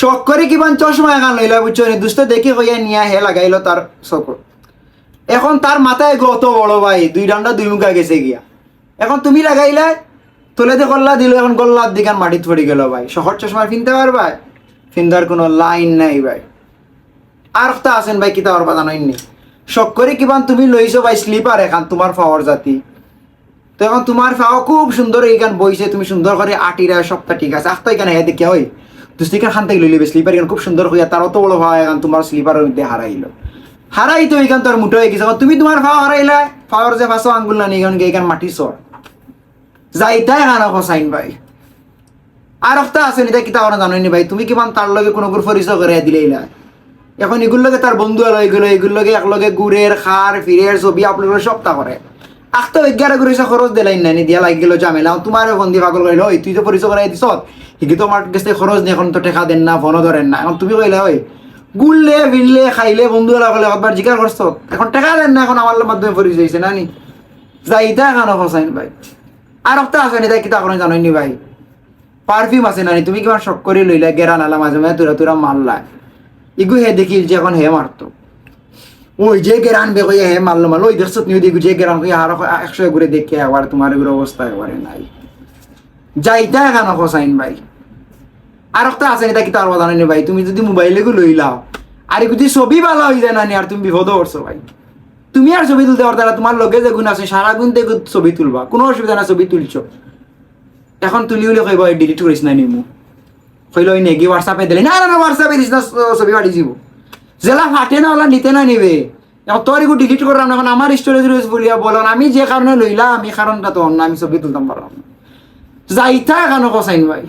শখ করে কিমান চশমা এখান লইলা বুঝছো নি, দুষ্ট দেখি হইয়া নিয়া হে লাগাইলো তার চকুর। এখন তার মাথায় গত বড় ভাই 2 ডান্ডা 2 মুখা গেছে গিয়া। এখন তুমি লাগাইলা তোলেতে কল্লা দিল, এখন গল্লার দিকান মাটিত পড়ে গেল ভাই। শহর চশমা কিনতে পারবা? ফিন্দার কোনো লাইন নাই ভাই। আর একটা আছেন ভাই কিতা পারবা জানাইনি, শখ করে কিমান তুমি লইছো ভাই স্লিপার এখান তোমার পাওয়ার জাতি। তো এখন তোমার পাওয়া খুব সুন্দর এইখান বইছে, তুমি সুন্দর করে আটিরা সবটা ঠিক আছে, আখতা এখানে হ্যাঁ দেখে হয় দুষ্টিকার খান থেকে লইলিবে স্লিপার এখান খুব সুন্দর হইয়া, তার অত বড় ভাবা এখন তোমার স্লিপারের মধ্যে হারাইলো। হারাই তো এইখান তোর মুঠো হয়ে গেছে, তুমি তোমার পাওয়া হারাইলা, পাওয়ার যে ফাঁসো আঙ্গুল না নিয়ে এইখান মাটি সর যাইতাই খানা খসাইন ভাই। আর একটা আছে এটা কিতা করে জানোনি ভাই, তুমি কিমান তার লগে কোনো পরিচয় করে দিলেইলা। এখন এগুলো লগে তার বন্ধু আলো এগুলো এগুলো লগে একলগে গুড়ের খার ফিরের ছবি আপলোড করে সপ্তাহ করে। আখতো 11 করে খরচ দিলাইন না দিয়া লাগ গেল ঝামেলা, তোমার বন্ধি পাগল কইল ওই তুই তো পরিচয় করাই দিছ, ঠিকই তো আমার কাছে খরচ নেই, এখন তো টেকা দেন না ফোনও ধরেন না। এখন তুমি কইলে ওই গুললে ফিরলে খাইলে বন্ধু আলা কলে একবার জিজ্ঞাসা করছো, এখন টেকা দেন না, এখন আমার মাধ্যমে পরিচয় হয়েছে না নি যাইতা কেন ফসাইন ভাই। আর একটা আছে না কিতা করে জানোনি ভাই, পারফিউম আছে না, তুমি কিমান শখ করে লইলা গেরা নালা মাঝে মাঝে তুরা তুরা মারলা, ইগু হে দেখিল যে এখন হে মারতো ওই যে গেরান বেগিয়ে হে মারলো মারলো ওই দেখছো তুমি দেখু যে গেরান আর 100 ঘুরে দেখে একবার তোমার এগুলো অবস্থা একবারে নাই যাইতা কেন খসাইন ভাই। আর একটা আছে এটা কি তার জানেনি ভাই, তুমি যদি মোবাইলে গু লইলাও আর যদি ছবি ভালো হয়ে যায় না আর তুমি বিপদ করছো ভাই। তুমি আর ছবি তুলতে পারতা না, তোমার লগে যে গুণ আছে সারা গুণ থেকে ছবি তুলবা, কোনো অসুবিধা না, ছবি তুলছো এখন তুলি উলি কইব ডিলিট করিস না নিমু কইল ওই নেগি হোয়াটসঅ্যাপে দিলে না না না হোয়াটসঅ্যাপে দিস না ছবি পাঠিয়ে দিব জেলা ফাটে না ওলা নিতে না নিবে। এখন তোর এগুলো ডিলিট করলাম না, এখন আমার স্টোরেজ রয়েছে বলিয়া বললাম আমি যে কারণে লইলাম আমি কারণটা তো অন্য আমি ছবি তুলতাম পারলাম না যাইতা কেন কসাইন ভাই।